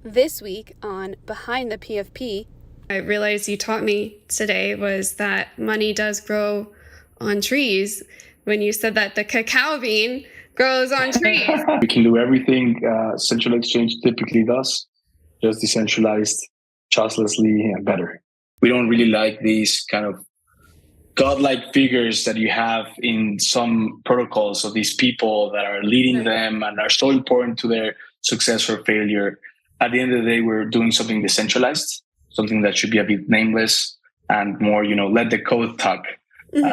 This week on Behind the PFP, I realized you taught me today was that money does grow on trees when you said that the cacao bean grows on trees. We can do everything central exchange typically does, just decentralized, trustlessly, and better. We don't really like these kind of godlike figures that you have in some protocols of these people that are leading them and are so important to their success or failure. At the end of the day, we're doing something decentralized, something that should be a bit nameless and more, let the code talk. We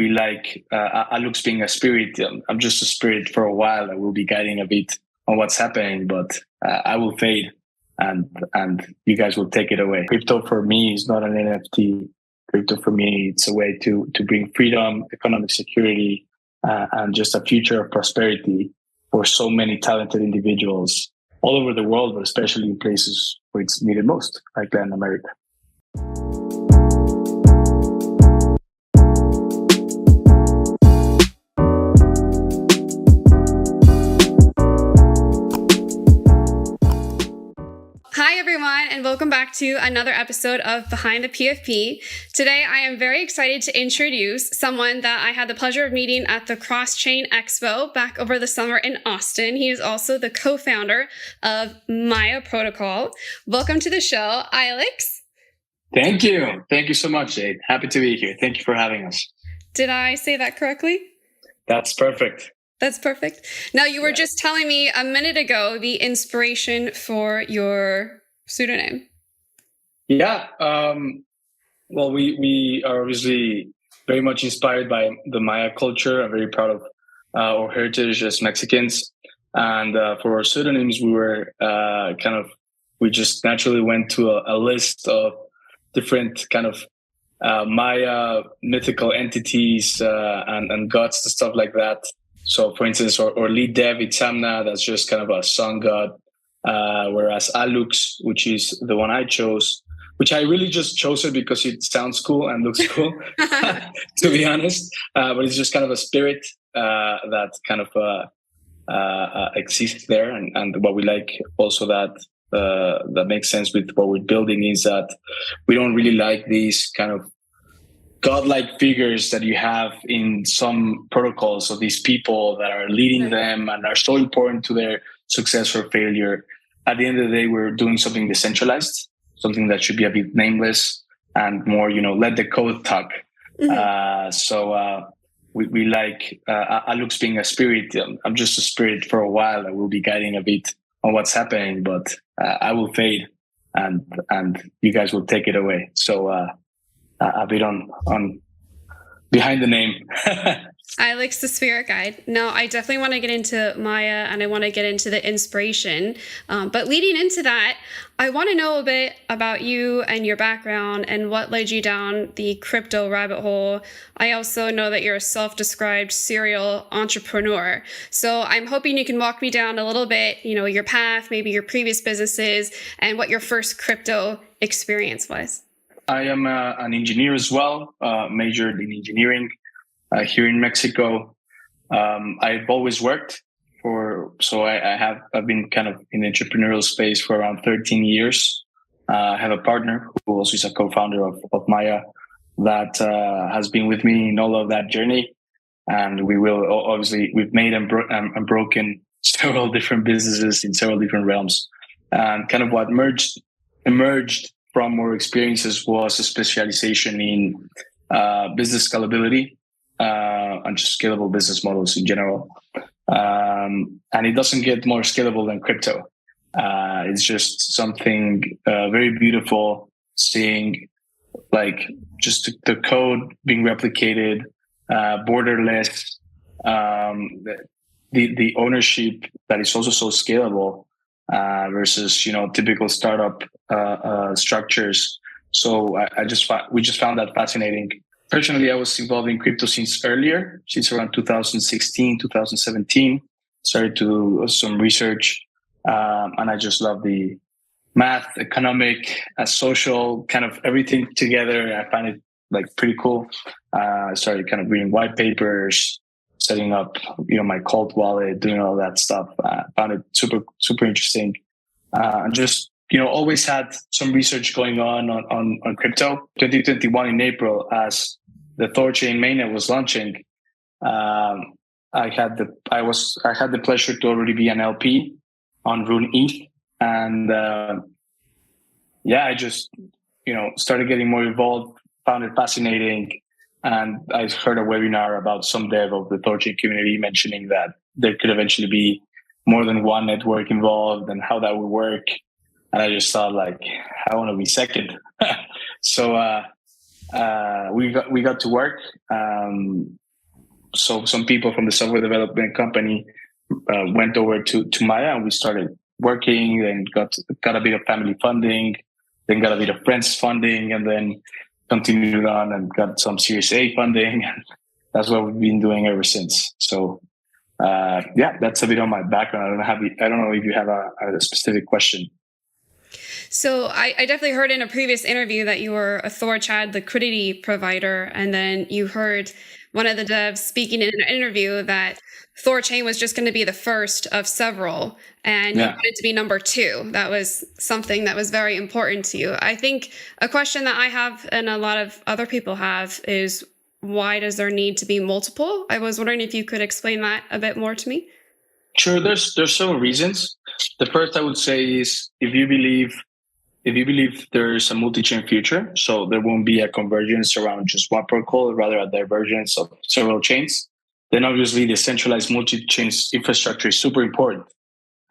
like Aaluxx being a spirit. I'm just a spirit for a while. I will be guiding a bit on what's happening, but I will fade and you guys will take it away. Crypto for me is not an NFT. Crypto for me, it's a way to bring freedom, economic security, and just a future of prosperity for so many talented individuals all over the world, but especially in places where it's needed most, like Latin America. Hi, everyone, and welcome back to another episode of Behind the PFP. Today, I am very excited to introduce someone that I had the pleasure of meeting at the Cross-Chain Expo back over the summer in Austin. He is also the co-founder of Maya Protocol. Welcome to the show, Aaluxx. Thank you. Thank you so much, Jade. Happy to be here. Thank you for having us. Did I say that correctly? That's perfect. That's perfect. Now, you were just telling me a minute ago the inspiration for your pseudonym. Yeah. Well, we are obviously very much inspired by the Maya culture. I'm very proud of our heritage as Mexicans. And for our pseudonyms, we just naturally went to a list of different kind of Maya mythical entities and gods and stuff like that. So, for instance, our lead dev, Itzamna, that's just kind of a sun god. Whereas Aaluxx, which is the one I chose, which I really just chose it because it sounds cool and looks cool, to be honest. But it's just kind of a spirit that kind of exists there. And what we like also that makes sense with what we're building is that we don't really like these kind of godlike figures that you have in some protocols of these people that are leading them and are so important to their success or failure. At the end of the day, we're doing something decentralized, something that should be a bit nameless and more, let the code talk. We like Aaluxx being a spirit. I'm just a spirit for a while. I will be guiding a bit on what's happening, but I will fade and you guys will take it away. So a bit on behind the name. Aaluxx, the spirit guide. No, I definitely want to get into Maya and I want to get into the inspiration. But leading into that, I want to know a bit about you and your background and what led you down the crypto rabbit hole. I also know that you're a self-described serial entrepreneur. So I'm hoping you can walk me down a little bit, your path, maybe your previous businesses, and what your first crypto experience was. I am an engineer as well, majored in engineering here in Mexico. I've always worked I've been kind of in the entrepreneurial space for around 13 years. I have a partner who also is a co-founder of Maya that has been with me in all of that journey. And we've made and broken several different businesses in several different realms. And kind of what emerged from our experiences was a specialization in business scalability and just scalable business models in general. And it doesn't get more scalable than crypto. It's just something very beautiful, seeing like just the code being replicated, borderless, the ownership that is also so scalable. Versus typical startup structures. So we just found that fascinating. Personally, I was involved in crypto since around 2016, 2017. Started to do some research, and I just love the math, economic, social, kind of everything together. I find it like pretty cool. I started kind of reading white papers, setting up, my cold wallet, doing all that stuff. Found it super, super interesting. And just, always had some research going on crypto. 2021 in April, as the Thorchain mainnet was launching, I had the pleasure to already be an LP on Rune ETH, and I just started getting more involved, found it fascinating, and I heard a webinar about some dev of the Thorchain community mentioning that there could eventually be more than one network involved and how that would work, and I just thought, like, I want to be second. So we got to work. So some people from the software development company went over to Maya, and we started working, and got a bit of family funding, then got a bit of friends funding, and then continued on and got some Series A funding. That's what we've been doing ever since. So that's a bit on my background. I don't know if you have a specific question. So I definitely heard in a previous interview that you were a Thorchain liquidity provider, and then you heard one of the devs speaking in an interview that Thorchain was just going to be the first of several, and you wanted to be number 2. That was something that was very important to you. I think a question that I have, and a lot of other people have, is why does there need to be multiple? I was wondering if you could explain that a bit more to me. Sure. There's several reasons. The first I would say is if you believe there's a multi-chain future, so there won't be a convergence around just one protocol, rather a divergence of several chains, then obviously the centralized multi-chain infrastructure is super important.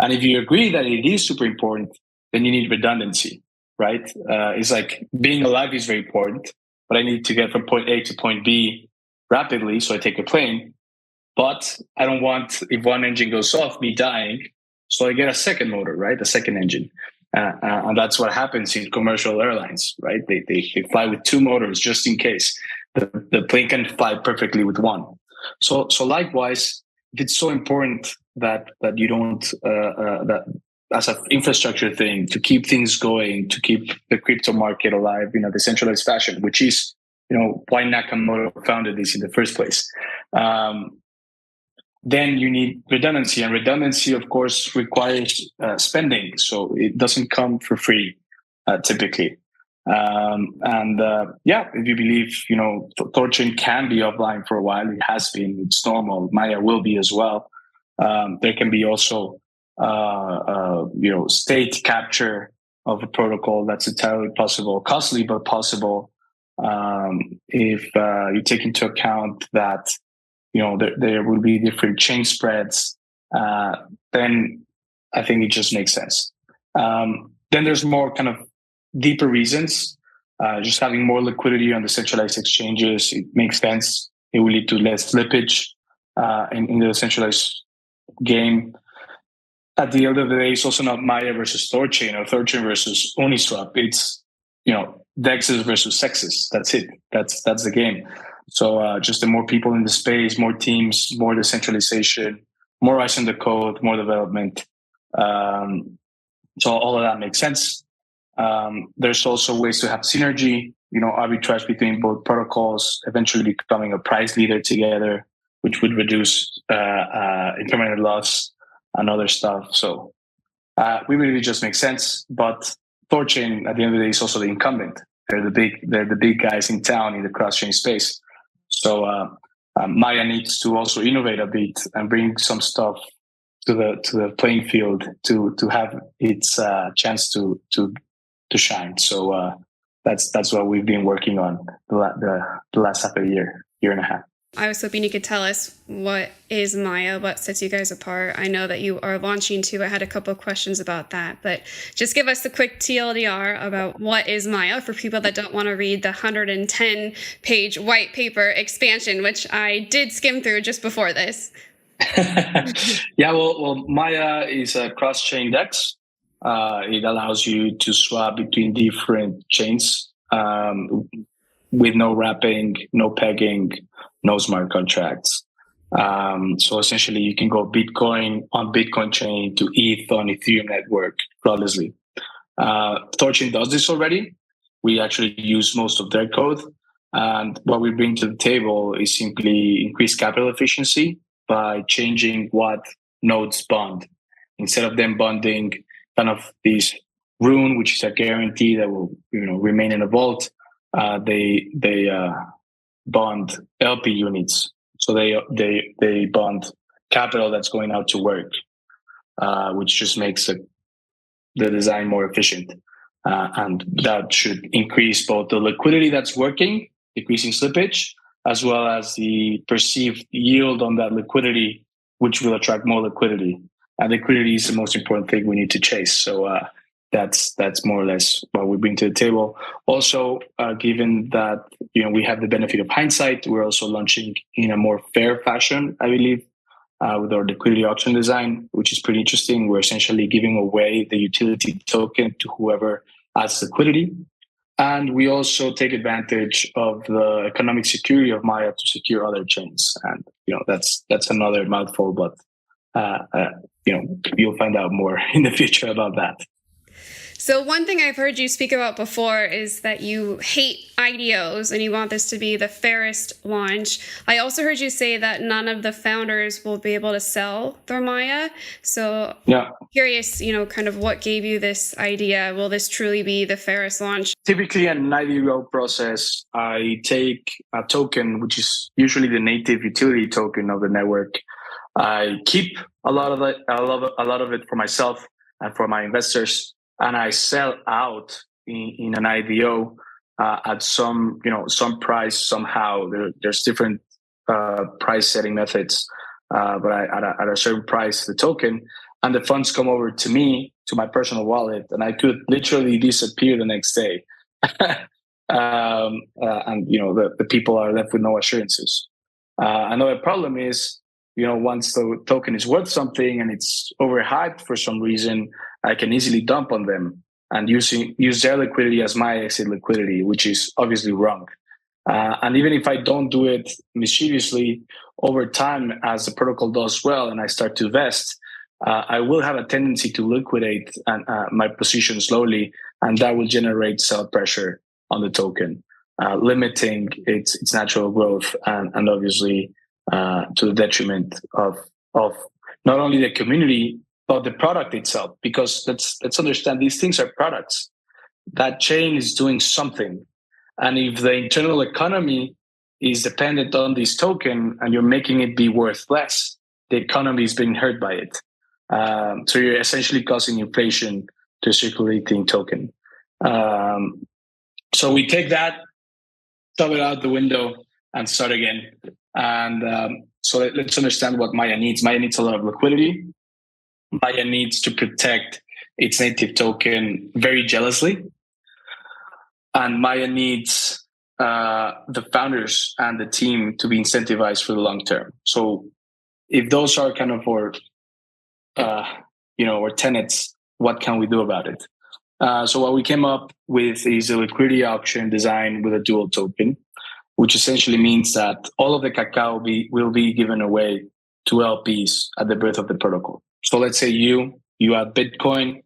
And if you agree that it is super important, then you need redundancy, right? It's like being alive is very important, but I need to get from point A to point B rapidly, so I take a plane. But I don't want, if one engine goes off, me dying, so I get a second motor, right? A second engine. And that's what happens in commercial airlines, right? They fly with 2 motors just in case. The plane can fly perfectly with 1. So likewise, it's so important that you don't that as an infrastructure thing to keep things going, to keep the crypto market alive in a decentralized fashion, which is why Nakamoto founded this in the first place. Then you need redundancy, and redundancy, of course, requires spending. So it doesn't come for free, typically. If you believe, Thorchain can be offline for a while, it has been, it's normal. Maya will be as well. There can be also, state capture of a protocol. That's entirely possible, costly, but possible. If you take into account that, there will be different chain spreads, then I think it just makes sense. Then there's more kind of deeper reasons. Just having more liquidity on the centralized exchanges, it makes sense. It will lead to less slippage in the centralized game. At the end of the day, it's also not Maya versus Thorchain or Thorchain versus Uniswap. It's, DEXs versus SEXs. That's it. That's the game. So just the more people in the space, more teams, more decentralization, more eyes on the code, more development. So all of that makes sense. There's also ways to have synergy, arbitrage between both protocols, eventually becoming a price leader together, which would reduce impermanent loss and other stuff. So we believe it just makes sense. But Thorchain, at the end of the day, is also the incumbent. They're the big guys in town in the cross-chain space. So Maya needs to also innovate a bit and bring some stuff to the playing field to have its chance to shine. So that's what we've been working on the last half a year and a half. I was hoping you could tell us what is Maya, what sets you guys apart. I know that you are launching too. I had a couple of questions about that, but just give us a quick TLDR about what is Maya for people that don't want to read the 110-page white paper expansion, which I did skim through just before this. Well, Maya is a cross-chain DEX. It allows you to swap between different chains with no wrapping, no pegging, no smart contracts. So essentially, you can go Bitcoin on Bitcoin chain to ETH on Ethereum network flawlessly. Thorchain does this already. We actually use most of their code. And what we bring to the table is simply increased capital efficiency by changing what nodes bond. Instead of them bonding kind of this rune, which is a guarantee that will remain in a vault, they bond LP units. So they bond capital that's going out to work, which just makes the design more efficient. And that should increase both the liquidity that's working, decreasing slippage, as well as the perceived yield on that liquidity, which will attract more liquidity. And liquidity is the most important thing we need to chase. So that's more or less what we bring to the table. Also, given that we have the benefit of hindsight, we're also launching in a more fair fashion, I believe, with our liquidity auction design, which is pretty interesting. We're essentially giving away the utility token to whoever adds liquidity. And we also take advantage of the economic security of Maya to secure other chains. And that's another mouthful, but you'll find out more in the future about that. So one thing I've heard you speak about before is that you hate IDOs and you want this to be the fairest launch. I also heard you say that none of the founders will be able to sell their Maya. So curious, kind of what gave you this idea? Will this truly be the fairest launch? Typically in an IDO process, I take a token, which is usually the native utility token of the network. I keep a lot of it. I love a lot of it for myself and for my investors. And I sell out in an IDO at some price somehow. There's different price setting methods, but at a certain price, the token, and the funds come over to me, to my personal wallet, and I could literally disappear the next day. And the people are left with no assurances. Another problem is, once the token is worth something and it's overhyped for some reason, I can easily dump on them and use their liquidity as my exit liquidity, which is obviously wrong. And even if I don't do it mischievously, over time, as the protocol does well and I start to vest, I will have a tendency to liquidate my position slowly, and that will generate sell pressure on the token, limiting its natural growth and obviously to the detriment of not only the community, but the product itself. Because let's understand, these things are products. That chain is doing something. And if the internal economy is dependent on this token and you're making it be worth less, the economy is being hurt by it. So you're essentially causing inflation to a circulating token. So we take that, throw it out the window, and start again. And so let's understand what Maya needs. Maya needs a lot of liquidity. Maya needs to protect its native token very jealously. And Maya needs the founders and the team to be incentivized for the long term. So if those are kind of our tenets, what can we do about it? So what we came up with is a liquidity auction design with a dual token, which essentially means that all of the cacao will be given away to LPs at the birth of the protocol. So let's say you add Bitcoin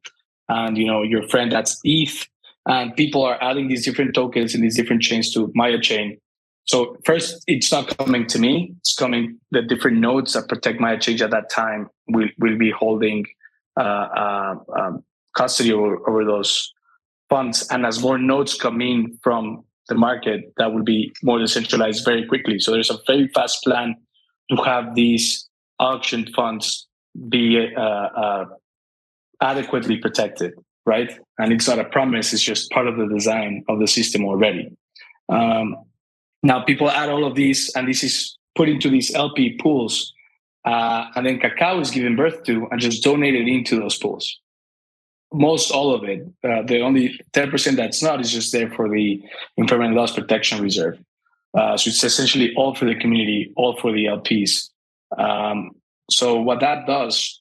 and your friend adds ETH, and people are adding these different tokens in these different chains to Maya chain. So first, it's not coming to me. It's coming, the different nodes that protect Maya chain at that time will be holding custody over those funds. And as more nodes come in from the market, that will be more decentralized very quickly. So there's a very fast plan to have these auction funds be adequately protected, right? And it's not a promise, it's just part of the design of the system already. Now people add all of these, and this is put into these LP pools, and then cacao is given birth to and just donated into those pools. Most all of it, the only 10% that's not is just there for the impermanent loss protection reserve. So it's essentially all for the community, all for the LPs. So what that does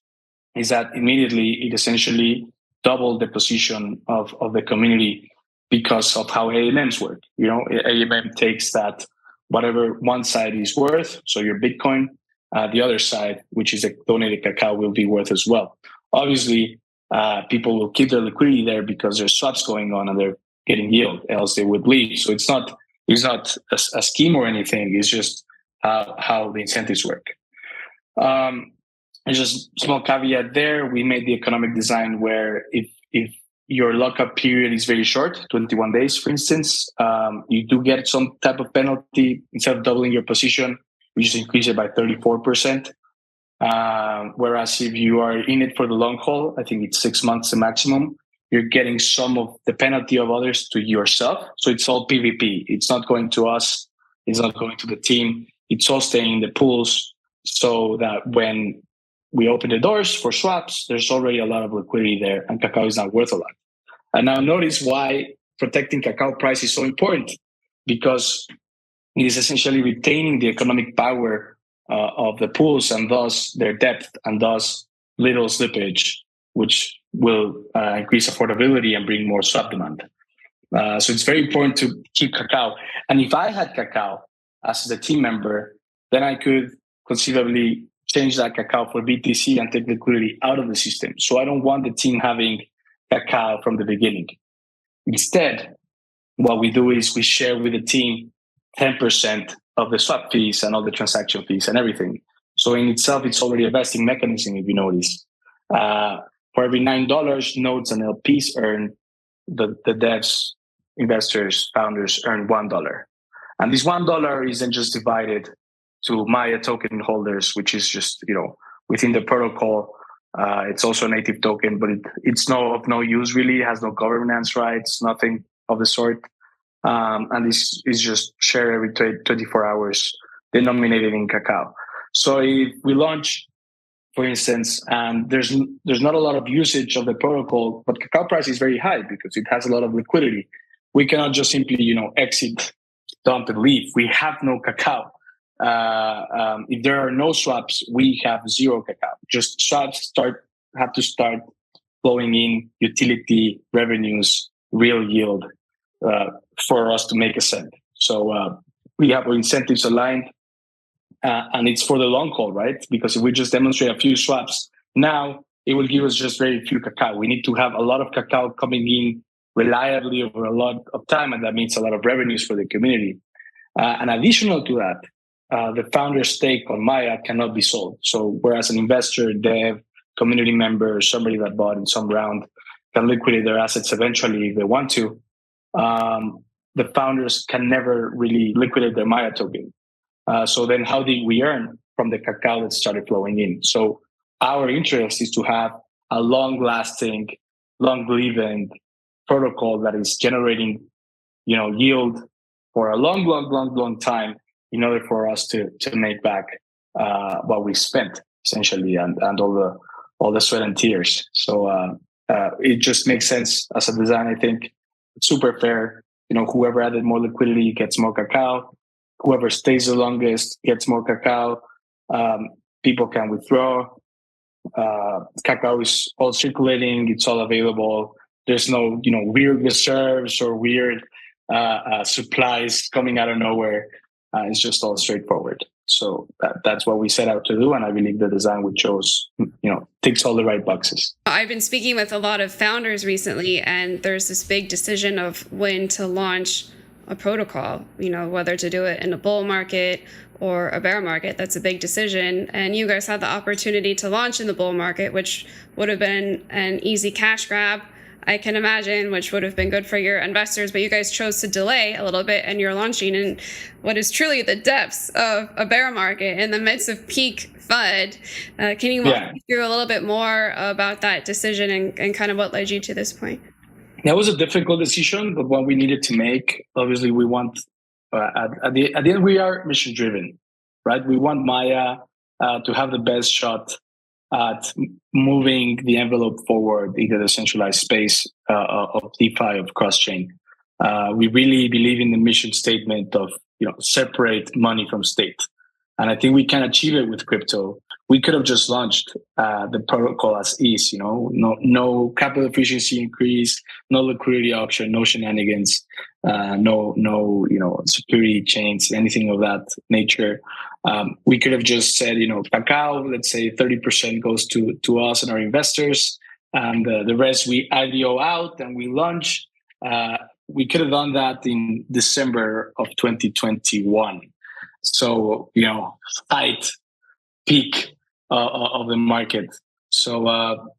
is that immediately it essentially doubled the position of the community because of how AMMs work. AMM takes that whatever one side is worth, so your Bitcoin, the other side, which is the donated cacao, will be worth as well. Obviously, people will keep their liquidity there because there's swaps going on and they're getting yield, else they would leave. So it's not It's not a scheme or anything. It's just how the incentives work. And just small caveat there, we made the economic design where if your lockup period is very short, 21 days, for instance, you do get some type of penalty. Instead of doubling your position, we just increase it by 34%. Whereas if you are in it for the long haul, I think it's 6 months the maximum, you're getting some of the penalty of others to yourself. So it's all PvP. It's not going to us. It's not going to the team. It's all staying in the pools so that when we open the doors for swaps, there's already a lot of liquidity there and cacao is not worth a lot. And now notice why protecting cacao price is so important, because it is essentially retaining the economic power of the pools and thus their depth and thus little slippage, which will increase affordability and bring more swap demand. So it's very important to keep cacao. And if I had cacao as the team member, then I could conceivably change that cacao for BTC and take liquidity out of the system. So I don't want the team having cacao from the beginning. Instead, what we do is we share with the team 10% of the swap fees and all the transaction fees and everything. So in itself, it's already a vesting mechanism, if you notice. For every $9, nodes and LPs earn, the devs, investors, founders earn $1. And this $1 is then just divided to Maya token holders, which is just, within the protocol. It's also a native token, but it's of no use really. It has no governance rights, nothing of the sort. And this is just shared every 24 hours, denominated in cacao. So if we launch, for instance, and there's not a lot of usage of the protocol, but cacao price is very high because it has a lot of liquidity, we cannot just simply, exit, dump, and leave. We have no cacao. If there are no swaps, we have zero cacao. Just swaps have to start flowing in utility revenues, real yield, for us to make a cent. So we have our incentives aligned, and it's for the long haul, right? Because if we just demonstrate a few swaps now, it will give us just very few cacao. We need to have a lot of cacao coming in reliably over a lot of time, and that means a lot of revenues for the community. And additional to that, the founder's stake on Maya cannot be sold. So whereas an investor, dev, community member, somebody that bought in some round can liquidate their assets eventually if they want to, the founders can never really liquidate their Maya token. So then how did we earn from the cacao that started flowing in? So our interest is to have a long-lasting, long-living protocol that is generating, yield for a long time, in order for us to make back what we spent, essentially, and all the sweat and tears. So it just makes sense as a design. I think it's super fair. Whoever added more liquidity gets more cacao. Whoever stays the longest gets more cacao. People can withdraw. Cacao is all circulating. It's all available. There's no weird reserves or weird supplies coming out of nowhere. It's just all straightforward. So that's what we set out to do. And I believe the design we chose, ticks all the right boxes. I've been speaking with a lot of founders recently, and there's this big decision of when to launch a protocol, whether to do it in a bull market or a bear market. That's a big decision. And you guys had the opportunity to launch in the bull market, which would have been an easy cash grab, I can imagine, which would have been good for your investors, but you guys chose to delay a little bit, and you're launching in what is truly the depths of a bear market in the midst of peak FUD. Can you walk me through a little bit more about that decision and kind of what led you to this point? That was a difficult decision, but one we needed to make. Obviously, we want, at the end, we are mission driven, right? We want Maya to have the best shot at moving the envelope forward in the decentralized space of DeFi, of cross-chain. We really believe in the mission statement of separate money from state, and I think we can achieve it with crypto. We could have just launched the protocol as is, no capital efficiency increase, no liquidity auction, no shenanigans, no security chains, anything of that nature. We could have just said, cacao, let's say 30% goes to us and our investors, and the rest we IDO out and we launch. we could have done that in December of 2021. So, height, peak of the market. So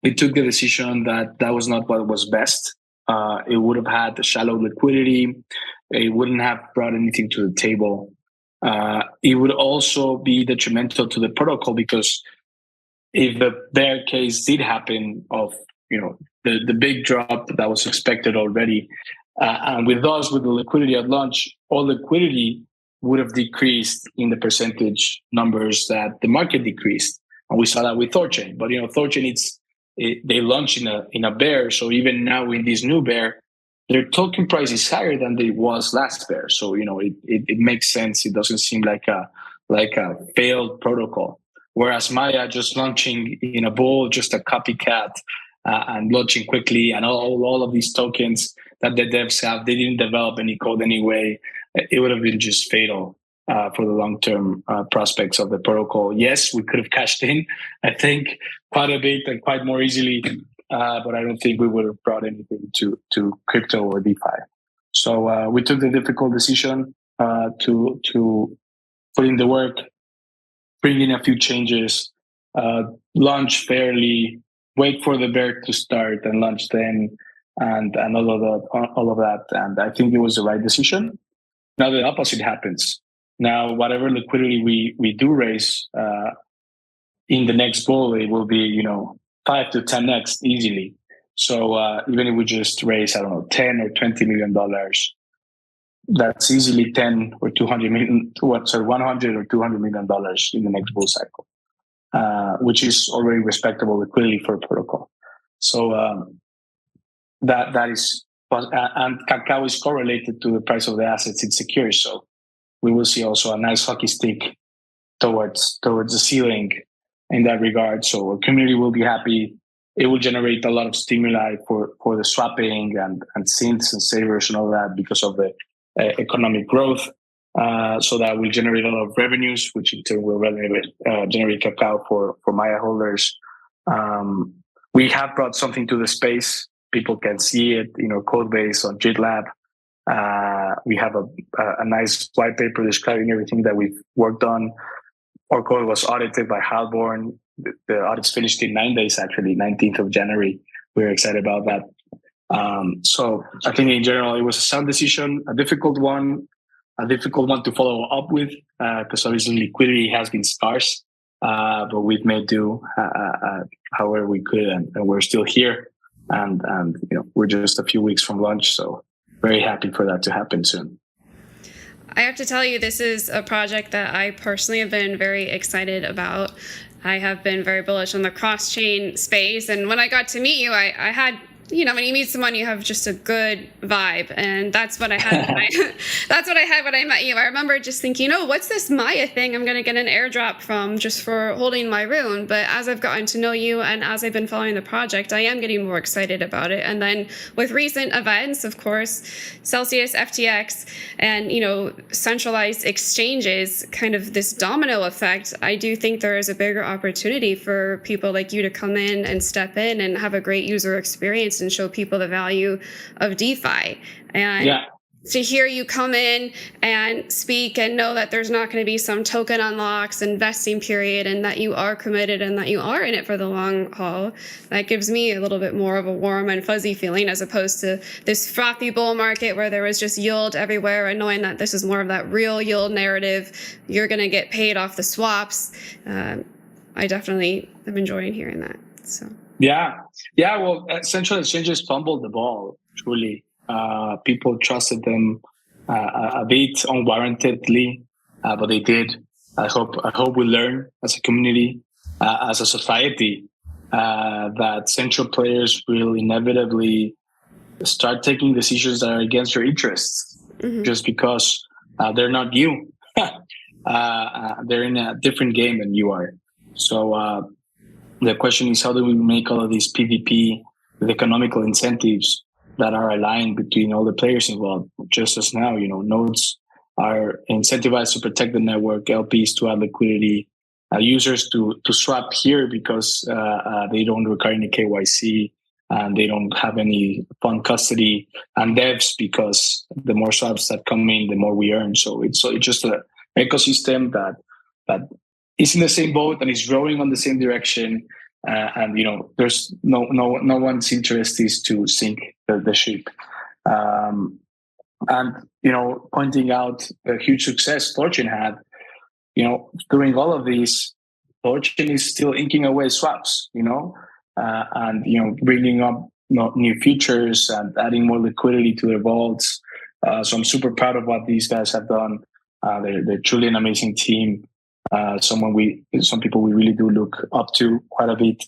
we took the decision that was not what was best. It would have had a shallow liquidity. It wouldn't have brought anything to the table. It would also be detrimental to the protocol, because if the bear case did happen of the big drop that was expected already, and with the liquidity at launch, all liquidity would have decreased in the percentage numbers that the market decreased, and we saw that with Thorchain. But Thorchain, they launched in a bear, so even now in this new bear, their token price is higher than it was last bear. So it makes sense. It doesn't seem like a failed protocol. Whereas Maya just launching in a bull, just a copycat, and launching quickly, and all of these tokens that the devs have, they didn't develop any code anyway. It would have been just fatal for the long-term prospects of the protocol. Yes, we could have cashed in, I think, quite a bit and quite more easily, but I don't think we would have brought anything to crypto or DeFi. So we took the difficult decision to put in the work, bring in a few changes, launch fairly, wait for the bear to start and launch then, and all of that. And I think it was the right decision. Now the opposite happens. Now, whatever liquidity we do raise in the next bull, it will be 5 to 10x easily. So even if we just raise, I don't know, $10 or $20 million, that's easily 10 or 200 million, 100 or $200 million in the next bull cycle, which is already respectable liquidity for a protocol. So that is, and Cacao is correlated to the price of the assets it secures. So we will see also a nice hockey stick towards the ceiling in that regard. So our community will be happy. It will generate a lot of stimuli for the swapping and synths and savers and all that because of the economic growth. So that will generate a lot of revenues, which in turn will generate Cacao for Maya holders. We have brought something to the space. People can see it, code base on GitLab. We have a nice white paper describing everything that we've worked on. Our code was audited by Halborn. The audit's finished in 9 days, actually, 19th of January. We're excited about that. So I think in general, it was a sound decision, a difficult one to follow up with, because obviously liquidity has been scarce, but we've made do however we could, and we're still here. And we're just a few weeks from launch, so very happy for that to happen soon. I have to tell you, this is a project that I personally have been very excited about. I have been very bullish on the cross-chain space, and when I got to meet you, I had, when you meet someone, you have just a good vibe, and that's what I had. That's what I had when I met you. I remember just thinking, what's this Maya thing I'm going to get an airdrop from just for holding my rune? But as I've gotten to know you and as I've been following the project, I am getting more excited about it. And then with recent events, of course, Celsius, FTX, and centralized exchanges, kind of this domino effect, I do think there is a bigger opportunity for people like you to come in and step in and have a great user experience and show people the value of DeFi. And to hear you come in and speak and know that there's not going to be some token unlocks and vesting period, and that you are committed and that you are in it for the long haul, that gives me a little bit more of a warm and fuzzy feeling, as opposed to this frothy bull market where there was just yield everywhere, and knowing that this is more of that real yield narrative. You're going to get paid off the swaps. I definitely am enjoying hearing that. So. Yeah. Well, central exchanges fumbled the ball, truly. People trusted them a bit unwarrantedly, but they did. I hope we learn as a community, as a society, that central players will inevitably start taking decisions that are against your interests, just because they're not you. They're in a different game than you are. So the question is, how do we make all of these PvP with economical incentives that are aligned between all the players involved? Just as now, nodes are incentivized to protect the network, LPs to add liquidity, users to swap here because they don't require any KYC, and they don't have any fund custody and devs, because the more swaps that come in, the more we earn. So it's just an ecosystem that is in the same boat and is rowing on the same direction. And there's no one's interest is to sink the ship. And pointing out the huge success Thorchain had, doing all of these, Thorchain is still inking away swaps, and bringing up new features and adding more liquidity to their vaults. So I'm super proud of what these guys have done. They're truly an amazing team. Some people we really do look up to quite a bit,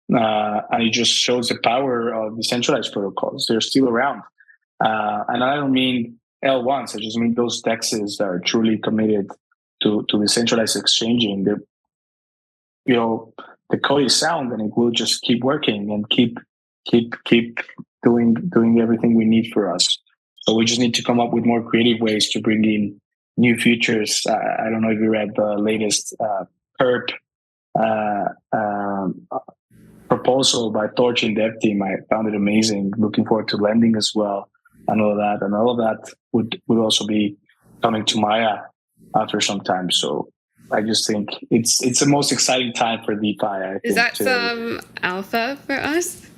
and it just shows the power of decentralized protocols. They're still around, and I don't mean L1s. I just mean those DEXs that are truly committed to decentralized exchanging. The code is sound, and it will just keep working and keep doing everything we need for us. So we just need to come up with more creative ways to bring in new features. I don't know if you read the latest PERP proposal by Thorchain dev team. I found it amazing. Looking forward to lending as well, and all of that. And all of that would also be coming to Maya after some time. So I just think it's the most exciting time for DeFi. Is that some alpha for us?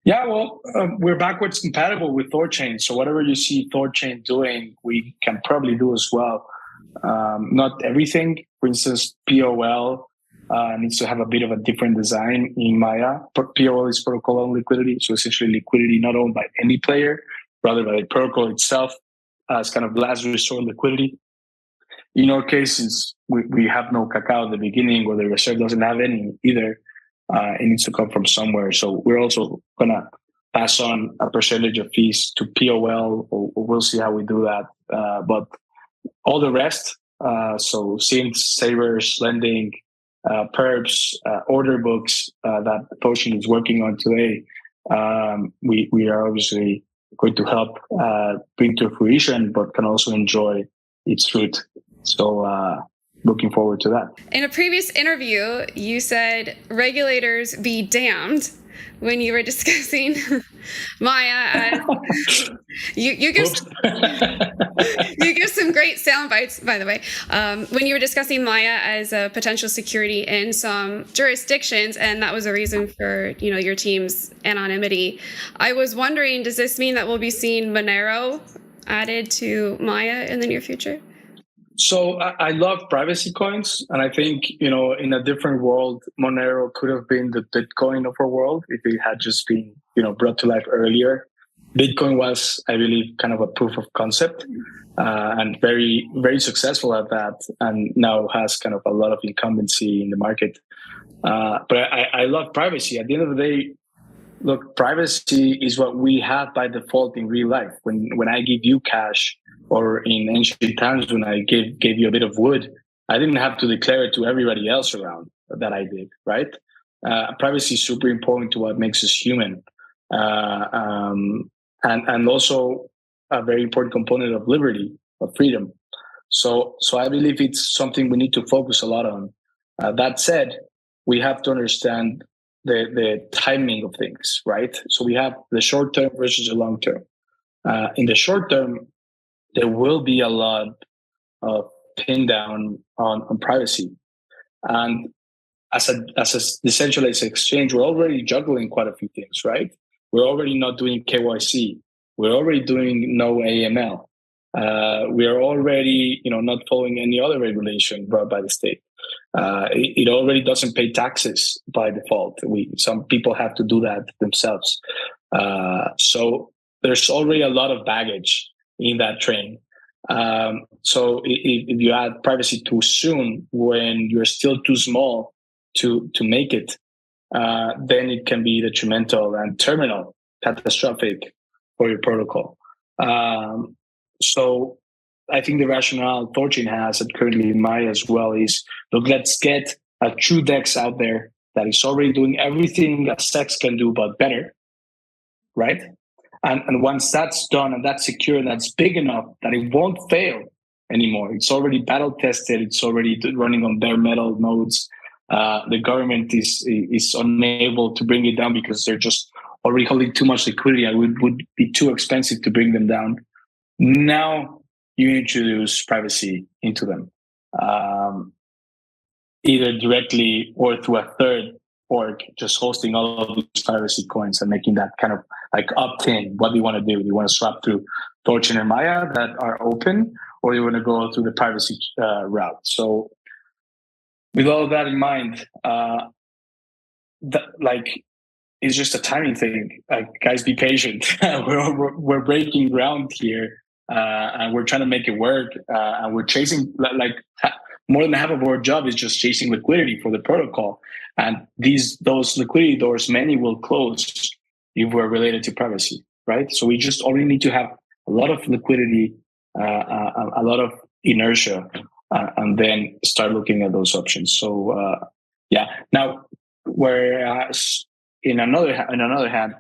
Yeah, well, we're backwards compatible with Thorchain. So whatever you see Thorchain doing, we can probably do as well. Not everything. For instance, POL needs to have a bit of a different design in Maya. POL is protocol owned liquidity. So essentially liquidity not owned by any player, rather by the protocol itself as kind of last resort liquidity. In our cases, we have no cacao at the beginning, or the reserve doesn't have any either. It needs to come from somewhere. So we're also going to pass on a percentage of fees to POL, or we'll see how we do that. But all the rest, so synths, savers, lending, perps, order books that Thorchain is working on today, we are obviously going to help bring to fruition, but can also enjoy its fruit. So looking forward to that. In a previous interview, you said regulators be damned when you were discussing Maya. You give some great sound bites, by the way, when you were discussing Maya as a potential security in some jurisdictions, and that was a reason for your team's anonymity. I was wondering, does this mean that we'll be seeing Monero added to Maya in the near future? So I love privacy coins, and I think, in a different world, Monero could have been the Bitcoin of our world if it had just been, brought to life earlier. Bitcoin was, I believe, kind of a proof of concept, and very, very successful at that, and now has kind of a lot of incumbency in the market. But I love privacy. At the end of the day, look, privacy is what we have by default in real life. When I give you cash, or in ancient times when I gave you a bit of wood, I didn't have to declare it to everybody else around that I did, right? Privacy is super important to what makes us human. And also a very important component of liberty, of freedom. So I believe it's something we need to focus a lot on. That said, we have to understand the timing of things, right? So we have the short term versus the long term. In the short term, there will be a lot of pin down on privacy. And as a decentralized exchange, we're already juggling quite a few things, right? We're already not doing KYC. We're already doing no AML. We are already, not following any other regulation brought by the state. It already doesn't pay taxes by default. Some people have to do that themselves. So there's already a lot of baggage in that train. So if you add privacy too soon, when you're still too small to make it, then it can be detrimental and terminal, catastrophic for your protocol. So I think the rationale Thorchain has, and currently in Maya as well, is, look, let's get a true DEX out there that is already doing everything a DEX can do, but better, right? And once that's done and that's secure and that's big enough that it won't fail anymore, it's already battle tested, it's already running on bare metal nodes. The government is unable to bring it down because they're just already holding too much liquidity and would be too expensive to bring them down. Now you introduce privacy into them, either directly or through a third org, just hosting all of these privacy coins and making that kind of like opt-in. What do you want to do? Do you want to swap through Thorchain and Maya that are open, or do you want to go through the privacy route? So with all of that in mind, it's just a timing thing. Guys, be patient. we're breaking ground here, and we're trying to make it work. And we're chasing more than half of our job is just chasing liquidity for the protocol. And those liquidity doors, many will close if we're related to privacy, right? So we just only need to have a lot of liquidity, a lot of inertia, and then start looking at those options. So yeah. Now, whereas in another hand,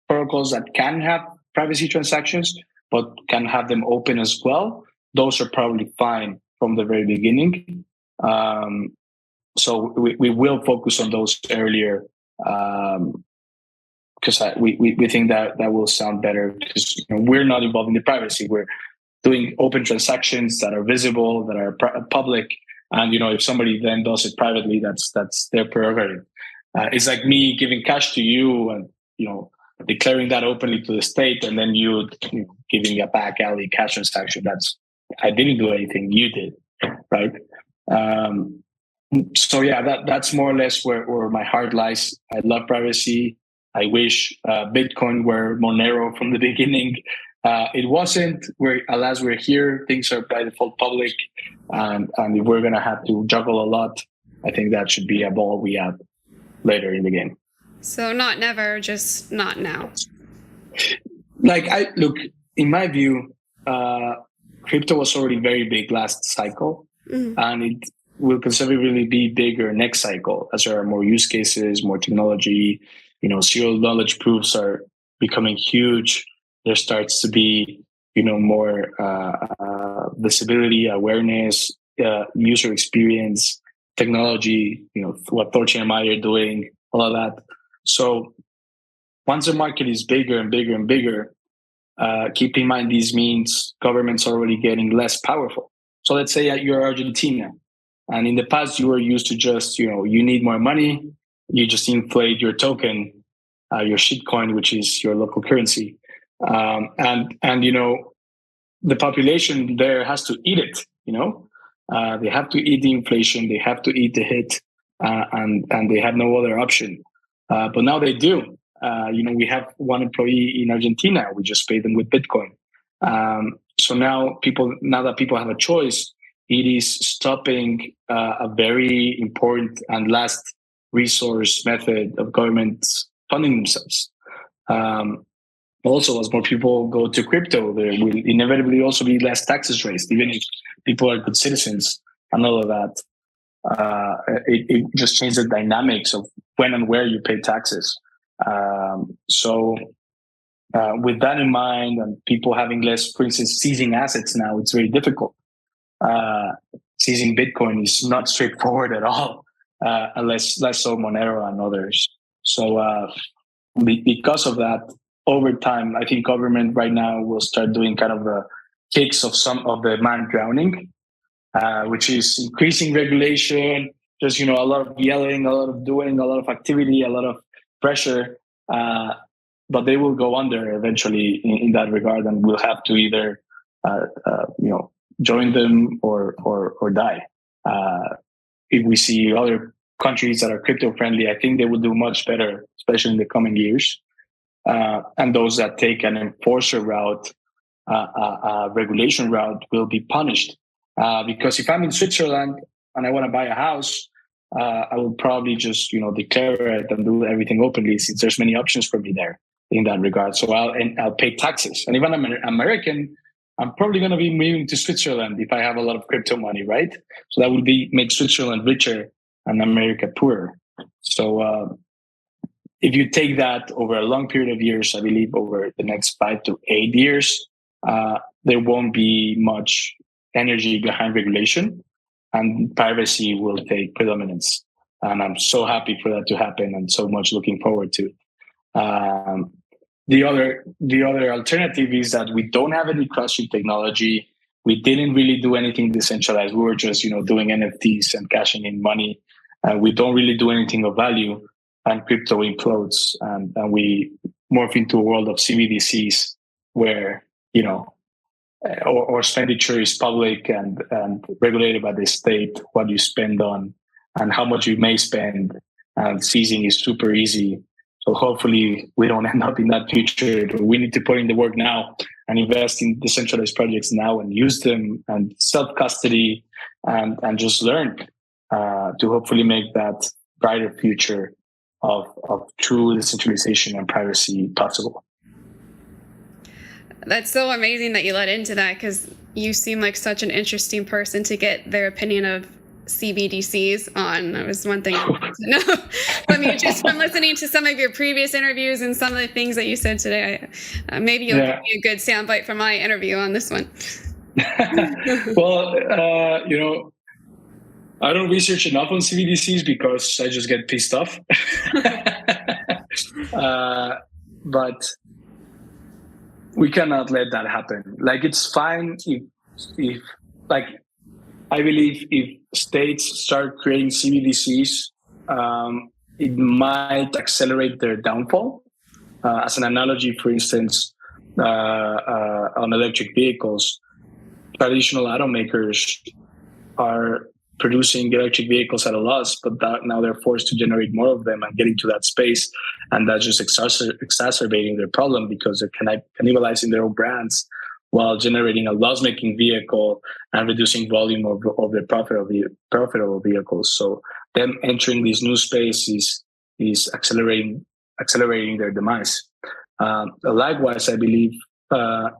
protocols that can have privacy transactions but can have them open as well, those are probably fine from the very beginning. So we will focus on those earlier, because we think that will sound better, because we're not involved in the privacy. We're doing open transactions that are visible, that are public, and if somebody then does it privately, that's their prerogative. It's like me giving cash to you and declaring that openly to the state, and then you giving a back alley cash transaction. I didn't do anything, you did, right? So yeah, that's more or less where my heart lies. I love privacy. I wish Bitcoin were Monero from the beginning. It wasn't. Alas, we're here. Things are by default public, and if we're gonna have to juggle a lot, I think that should be a ball we have later in the game. So not never, just not now. Look, in my view, crypto was already very big last cycle, and it will considerably be bigger next cycle as there are more use cases, more technology. Zero knowledge proofs are becoming huge. There starts to be, more visibility, awareness, user experience, technology. What Thorchain and Maya are doing, all of that. So once the market is bigger and bigger and bigger, keep in mind this means governments are already getting less powerful. So let's say you're Argentina, and in the past you were used to just, you need more money, you just inflate your token, your shitcoin, which is your local currency, and the population there has to eat it. They have to eat the inflation, they have to eat the hit, and they have no other option. But now they do. We have one employee in Argentina. We just pay them with Bitcoin. So now that people have a choice, it is stopping a very important and last resource method of governments funding themselves. Also, as more people go to crypto, there will inevitably also be less taxes raised, even if people are good citizens and all of that. It just changes the dynamics of when and where you pay taxes. So with that in mind, and people having less, for instance, seizing assets now, it's very difficult. Seizing Bitcoin is not straightforward at all, unless less so Monero and others. So because of that, over time, I think government right now will start doing kind of the kicks of some of the man drowning, which is increasing regulation, just, a lot of yelling, a lot of doing, a lot of activity, a lot of pressure, but they will go under eventually in that regard, and we'll have to either, join them or die. If we see other countries that are crypto friendly, I think they will do much better, especially in the coming years. And those that take an enforcer route, a regulation route, will be punished. Because if I'm in Switzerland and I want to buy a house, I will probably just, declare it and do everything openly, since there's many options for me there in that regard. So I'll pay taxes. And if I'm American, I'm probably going to be moving to Switzerland if I have a lot of crypto money, right? So that would make Switzerland richer and America poorer. So if you take that over a long period of years, I believe over the next 5 to 8 years, there won't be much energy behind regulation, and privacy will take predominance. And I'm so happy for that to happen, and so much looking forward to it. Um, the other alternative is that we don't have any cross-chain technology. We didn't really do anything decentralized. We were just, doing NFTs and cashing in money. We don't really do anything of value, and crypto implodes, and we morph into a world of CBDCs where, or expenditure is public and regulated by the state, what you spend on and how much you may spend, and seizing is super easy. So hopefully we don't end up in that future. We need to put in the work now and invest in decentralized projects now and use them and self-custody and just learn to hopefully make that brighter future of true decentralization and privacy possible. That's so amazing that you led into that, because you seem like such an interesting person to get their opinion of CBDCs on. That was one thing I wanted to know from you, just from listening to some of your previous interviews and some of the things that you said today. Maybe you'll give me a good soundbite from my interview on this one. Well, I don't research enough on CBDCs because I just get pissed off. But we cannot let that happen. Like, it's fine if I believe if states start creating CBDCs, it might accelerate their downfall. As an analogy, for instance, on electric vehicles, traditional automakers are producing electric vehicles at a loss, but now they're forced to generate more of them and get into that space. And that's just exacerbating their problem, because they're cannibalizing their own brands while generating a loss-making vehicle and reducing volume of the profitable vehicles. So them entering this new space is accelerating their demise. Likewise, I believe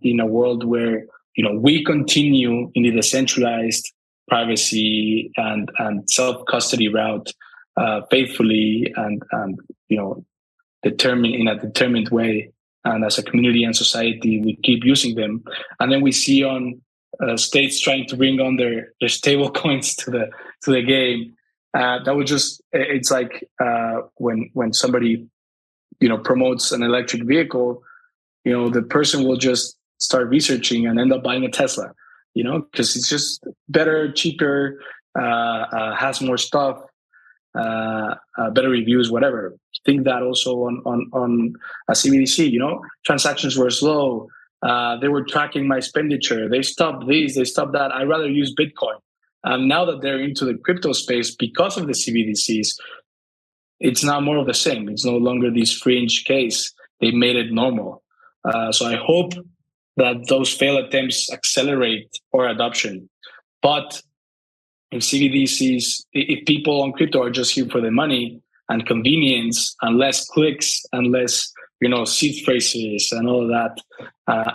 in a world where we continue in the decentralized privacy and self-custody route faithfully and determined way. And as a community and society, we keep using them. And then we see on states trying to bring on their stable coins to the game. That would it's like when somebody, promotes an electric vehicle, the person will just start researching and end up buying a Tesla, because it's just better, cheaper, has more stuff, better reviews, whatever. Think that also on a CBDC, transactions were slow. They were tracking my expenditure. They stopped this, they stopped that. I'd rather use Bitcoin. Now that they're into the crypto space because of the CBDCs, it's now more of the same. It's no longer this fringe case. They made it normal. So I hope that those failed attempts accelerate our adoption. But in CBDCs, if people on crypto are just here for the money and convenience and less clicks and less, seed phrases and all of that,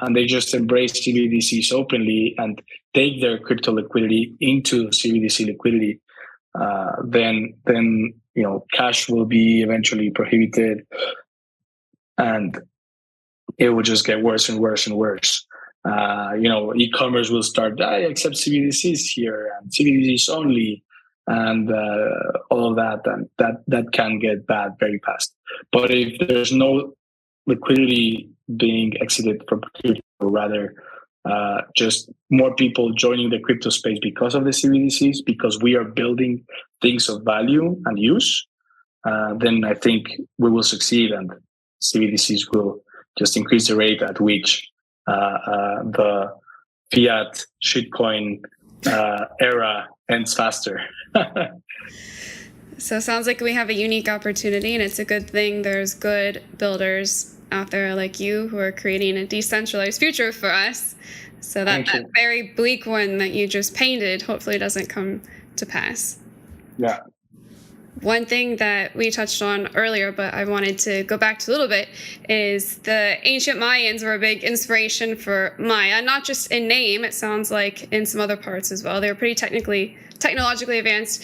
and they just embrace CBDCs openly and take their crypto liquidity into CBDC liquidity, then cash will be eventually prohibited, and it will just get worse and worse and worse. E-commerce will start, I accept CBDCs here and CBDCs only, and all of that, and that can get bad very fast. But if there's no liquidity being exited from crypto, rather just more people joining the crypto space because of the CBDCs, because we are building things of value and use, then I think we will succeed, and CBDCs will just increase the rate at which the fiat shitcoin era ends faster. So it sounds like we have a unique opportunity, and it's a good thing there's good builders out there like you who are creating a decentralized future for us, so that very bleak one that you just painted hopefully doesn't come to pass. Yeah. One thing that we touched on earlier, but I wanted to go back to a little bit, is the ancient Mayans were a big inspiration for Maya, not just in name, it sounds like in some other parts as well. They were pretty technologically advanced.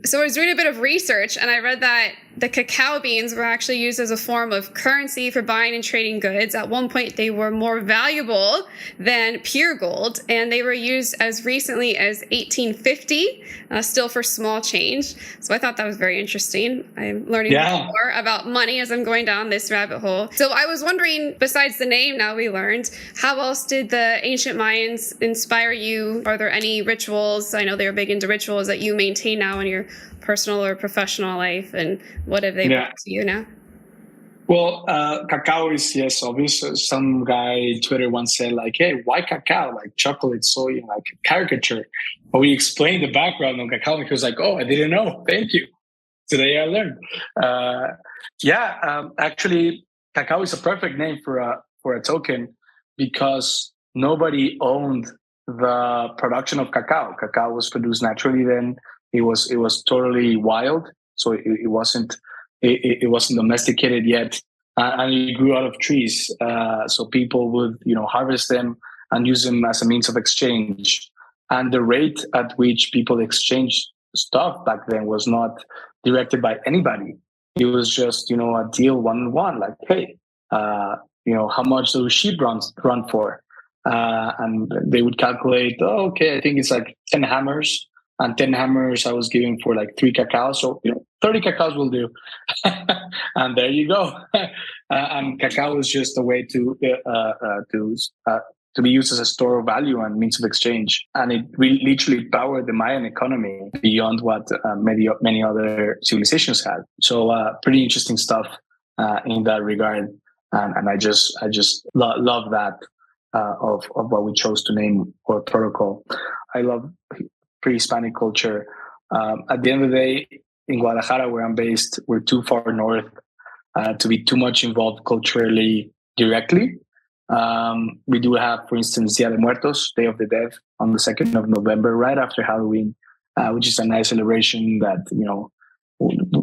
So I was doing a bit of research and I read that the cacao beans were actually used as a form of currency for buying and trading goods. At one point, they were more valuable than pure gold, and they were used as recently as 1850, still for small change. So I thought that was very interesting. I'm learning more about money as I'm going down this rabbit hole. So I was wondering, besides the name now we learned, how else did the ancient Mayans inspire you? Are there any rituals? I know they were big into rituals that you maintain now in your personal or professional life, and what have they brought to you now? Well, cacao is, yes, obvious. Some guy Twitter once said, like, hey, why cacao? Like chocolate, soy, like a caricature. But we explained the background on cacao, and he was like, oh, I didn't know. Thank you. Today I learned. Actually, cacao is a perfect name for a token because nobody owned the production of cacao. Cacao was produced naturally then. It was totally wild, so it wasn't domesticated yet, and it grew out of trees. So people would harvest them and use them as a means of exchange. And the rate at which people exchanged stuff back then was not directed by anybody. It was just a deal 1-on-1. Like, hey, how much do sheep run for? And they would calculate. Oh, okay, I think it's like 10 hammers. And 10 hammers I was giving for like 3 cacao. So, 30 cacaos will do. And there you go. And cacao is just a way to be used as a store of value and means of exchange. And it really literally powered the Mayan economy beyond what many other civilizations had. So pretty interesting stuff in that regard. And I just love that of what we chose to name our protocol. I love pre-Hispanic culture. At the end of the day, in Guadalajara, where I'm based, we're too far north to be too much involved culturally directly. We do have, for instance, Dia de Muertos, Day of the Dead, on the 2nd of November, right after Halloween, which is a nice celebration that,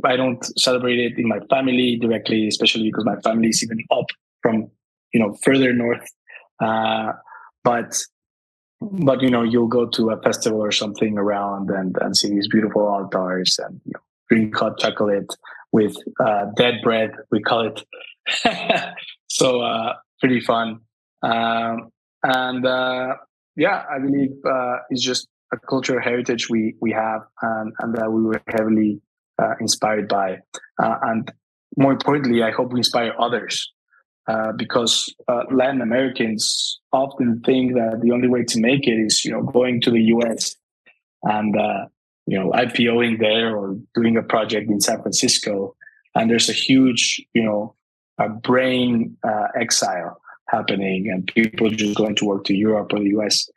I don't celebrate it in my family directly, especially because my family is even up from, further north. But you'll go to a festival or something around and see these beautiful altars and drink hot chocolate with dead bread, we call it. So pretty fun. I believe it's just a cultural heritage we have and that we were heavily inspired by. And more importantly, I hope we inspire others. Because Latin Americans often think that the only way to make it is, going to the US and, IPOing there or doing a project in San Francisco. And there's a huge, a brain exile happening and people just going to work to Europe or the US.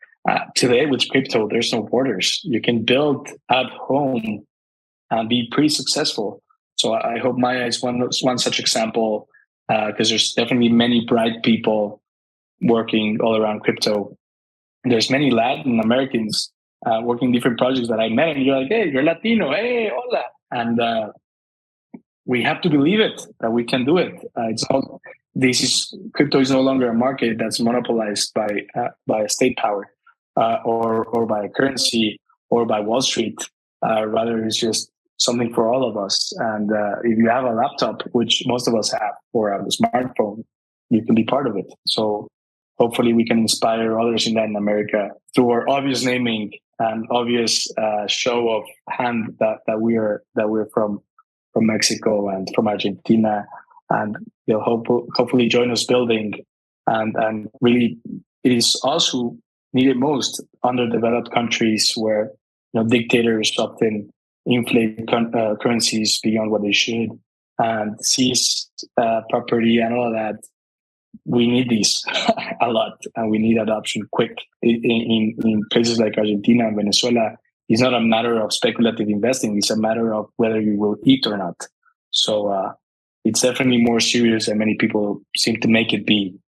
Today with crypto, there's no borders. You can build at home and be pretty successful. So I hope Maya is one such example. Because there's definitely many bright people working all around crypto. There's many Latin Americans working different projects that I met, and you're like, hey, you're Latino, hey, hola. And we have to believe it, that we can do it. Crypto is no longer a market that's monopolized by a state power or by a currency or by Wall Street. Rather, it's just something for all of us. And if you have a laptop, which most of us have, or a smartphone, you can be part of it. So hopefully we can inspire others in Latin America through our obvious naming and obvious show of hand that we're from Mexico and from Argentina, and they'll hopefully join us building. And really, it is us who need it most. Underdeveloped countries where dictators often inflate currencies beyond what they should and seize property and all of that. We need these a lot, and we need adoption quick. In places like Argentina and Venezuela, it's not a matter of speculative investing. It's a matter of whether you will eat or not. So it's definitely more serious than many people seem to make it be.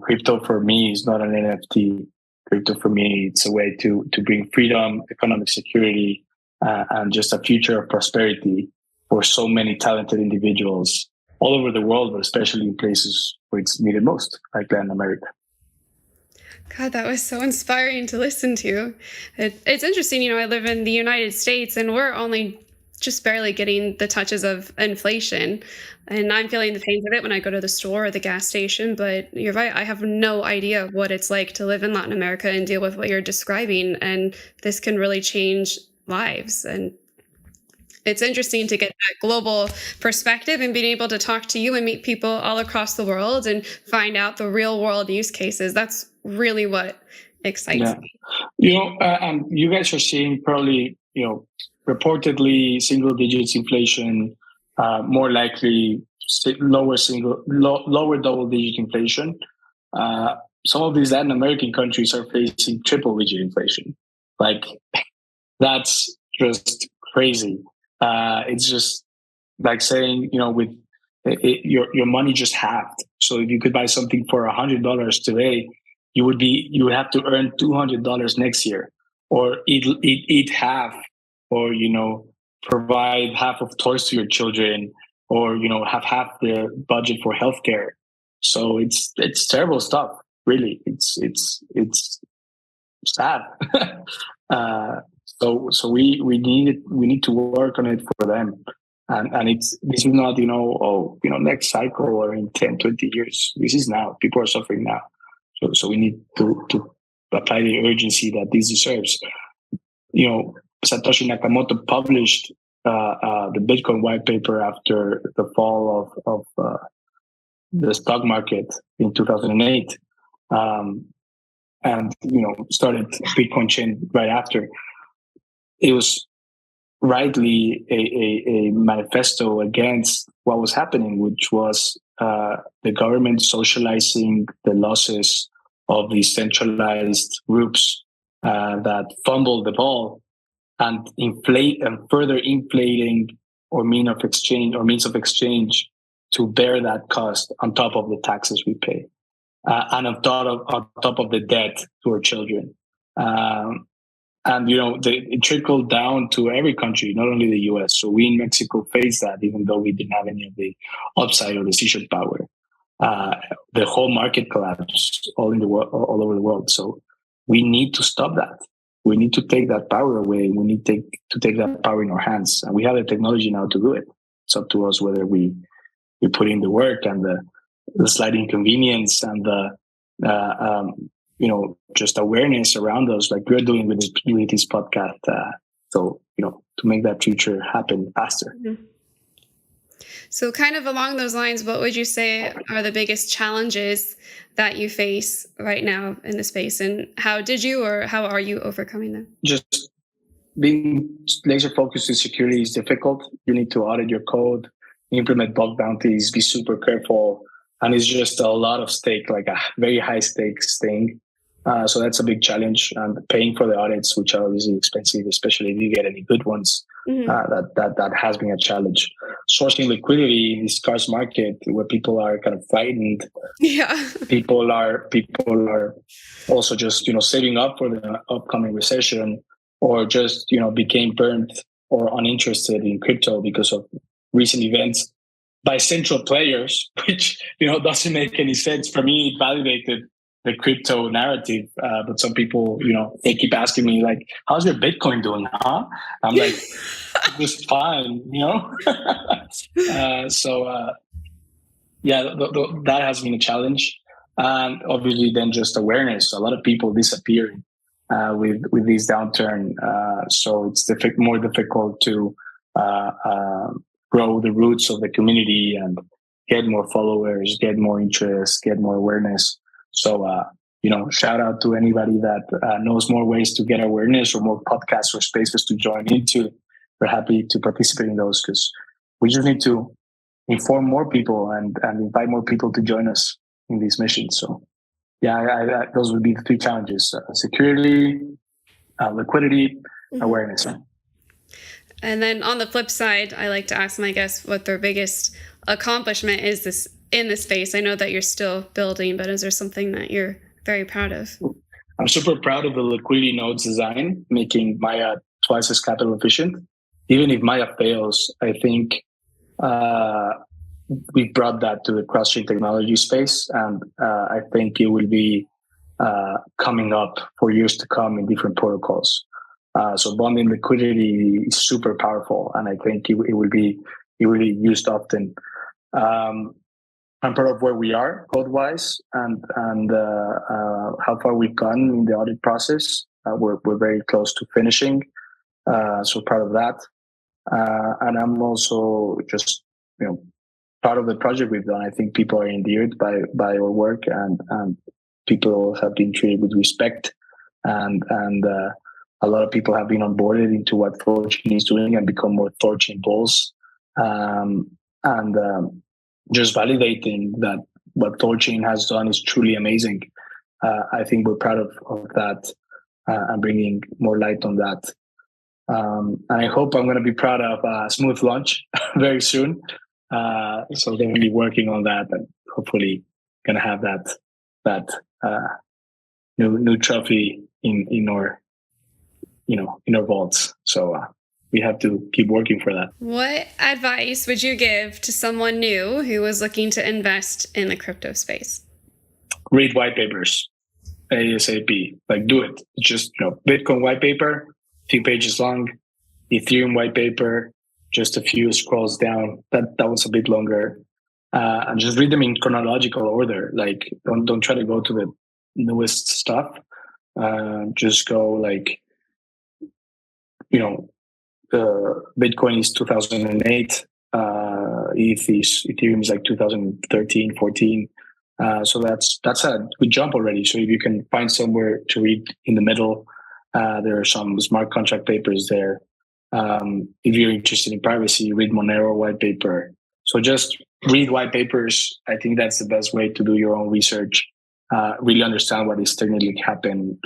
Crypto for me is not an NFT. Crypto for me, it's a way to bring freedom, economic security, and just a future of prosperity for so many talented individuals all over the world, but especially in places where it's needed most, like Latin America. God, that was so inspiring to listen to. It's interesting, I live in the United States and we're only just barely getting the touches of inflation. And I'm feeling the pains of it when I go to the store or the gas station. But you're right, I have no idea what it's like to live in Latin America and deal with what you're describing. And this can really change lives. And it's interesting to get that global perspective and being able to talk to you and meet people all across the world and find out the real world use cases. That's really what excites me. And you guys are seeing probably, reportedly single digits inflation, more likely lower double digit inflation. Some of these Latin American countries are facing triple digit inflation. Like, that's just crazy. It's just like saying, with your money just halved. So if you could buy something for $100 today, you would have to earn $200 next year, or eat half, or provide half of toys to your children, or have half the budget for healthcare. So it's terrible stuff. Really, it's sad. So we need to work on it for them, and this is not next cycle or in 10, 20 years. This is now. People are suffering now, so we need to apply the urgency that this deserves. Satoshi Nakamoto published the Bitcoin white paper after the fall of the stock market in 2008, and started Bitcoin chain right after. It was rightly a manifesto against what was happening, which was the government socializing the losses of these centralized groups that fumbled the ball and further inflating or means of exchange to bear that cost on top of the taxes we pay, and on top of the debt to our children. And it trickled down to every country, not only the U.S. So we in Mexico faced that, even though we didn't have any of the upside or decision power. The whole market collapsed all over the world. So we need to stop that. We need to take that power away. We need to take that power in our hands, and we have the technology now to do it. It's up to us whether we put in the work and the slight inconvenience and the just awareness around us, like we're doing with this podcast. To make that future happen faster. Mm-hmm. So kind of along those lines, what would you say are the biggest challenges that you face right now in the space, and how are you overcoming them? Just being laser focused in security is difficult. You need to audit your code, implement bug bounties, be super careful. And it's just a lot of stake, like a very high stakes thing. So that's a big challenge, and paying for the audits, which are obviously expensive, especially if you get any good ones. Mm-hmm. That has been a challenge. Sourcing liquidity in this scarce market where people are kind of frightened. Yeah. People are also just saving up for the upcoming recession, or just became burnt or uninterested in crypto because of recent events by central players, which doesn't make any sense. For me, it validated the crypto narrative, but some people, they keep asking me like, "How's your Bitcoin doing?" Huh? I'm like, "Just fine," that has been a challenge, and obviously then just awareness. A lot of people disappearing with this downturn, so it's more difficult to grow the roots of the community and get more followers, get more interest, get more awareness. So, shout out to anybody that knows more ways to get awareness or more podcasts or spaces to join into. We're happy to participate in those, because we just need to inform more people and invite more people to join us in these missions. So, those would be the three challenges: security, liquidity, awareness. And then on the flip side, I like to ask my guests what their biggest accomplishment is in this space. I know that you're still building, but is there something that you're very proud of? I'm super proud of the liquidity nodes design, making Maya twice as capital efficient. Even if Maya fails, I think we brought that to the cross-chain technology space, and I think it will be coming up for years to come in different protocols. So bonding liquidity is super powerful, and I think it will be used often. I'm proud of where we are code-wise and how far we've gone in the audit process. We're very close to finishing, so proud of that. And I'm also just proud of the project we've done. I think people are endeared by our work, and people have been treated with respect, and a lot of people have been onboarded into what Thorchain is doing and become more Thorchain bulls. Just validating that what Thorchain has done is truly amazing. I think we're proud of that and bringing more light on that. And I hope I'm going to be proud of a smooth launch very soon. So definitely working on that, and hopefully going to have that new trophy in our vaults. So we have to keep working for that. What advice would you give to someone new who was looking to invest in the crypto space? Read white papers ASAP. Like, do it. Just Bitcoin white paper, a few pages long. Ethereum white paper, just a few scrolls down. That was a bit longer. And just read them in chronological order. Like, don't try to go to the newest stuff. Just go Bitcoin is 2008. Ethereum is like 2013, 14. So that's a good jump already. So if you can find somewhere to read in the middle, there are some smart contract papers there. If you're interested in privacy, read Monero white paper. So just read white papers. I think that's the best way to do your own research. Really understand what is technically happening,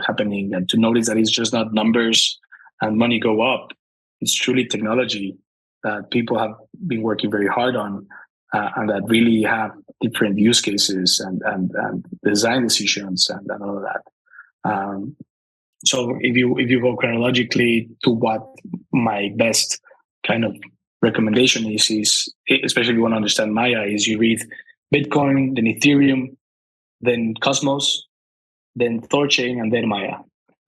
and to notice that it's just not numbers and money go up. It's truly technology that people have been working very hard on, and that really have different use cases and design decisions and all of that. So if you go chronologically to what my best kind of recommendation is, especially if you want to understand Maya, is you read Bitcoin, then Ethereum, then Cosmos, then Thorchain, and then Maya.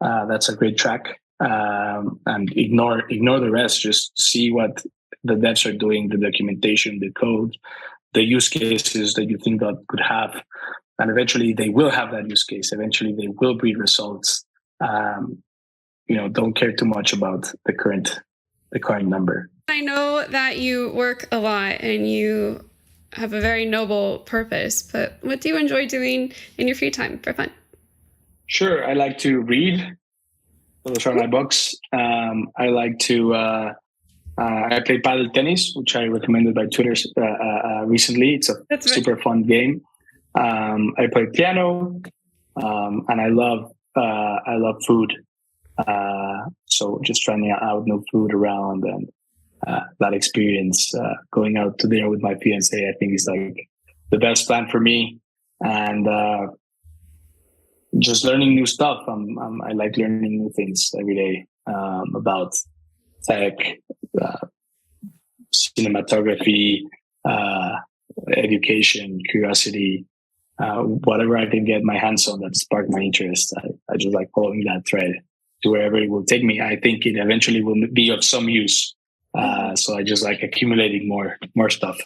That's a great track. And ignore the rest. Just see what the devs are doing, the documentation, the code, the use cases that you think that could have, and eventually they will have that use case. Eventually they will breed results. Don't care too much about the current number. I know that you work a lot and you have a very noble purpose, but what do you enjoy doing in your free time for fun? Sure, I like to read. Those are my books. I like to. I play paddle tennis, which I recommended by Twitter recently. It's a super fun game. I play piano, and I love food. So just trying out new food around, and that experience going out to dinner with my fiance, I think is like the best plan for me. And just learning new stuff. I like learning new things every day about tech, cinematography, education, curiosity, whatever I can get my hands on that spark my interest. I just like following that thread to wherever it will take me. I think it eventually will be of some use. So I just like accumulating more stuff.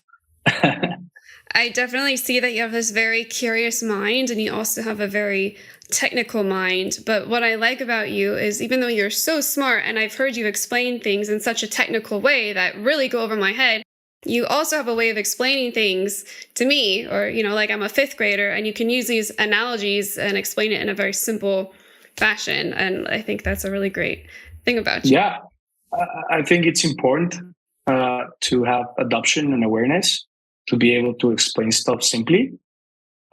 I definitely see that you have this very curious mind, and you also have a very technical mind. But what I like about you is, even though you're so smart, and I've heard you explain things in such a technical way that really go over my head, you also have a way of explaining things to me, or, like I'm a fifth grader, and you can use these analogies and explain it in a very simple fashion. And I think that's a really great thing about you. Yeah, I think it's important to have adoption and awareness to be able to explain stuff simply.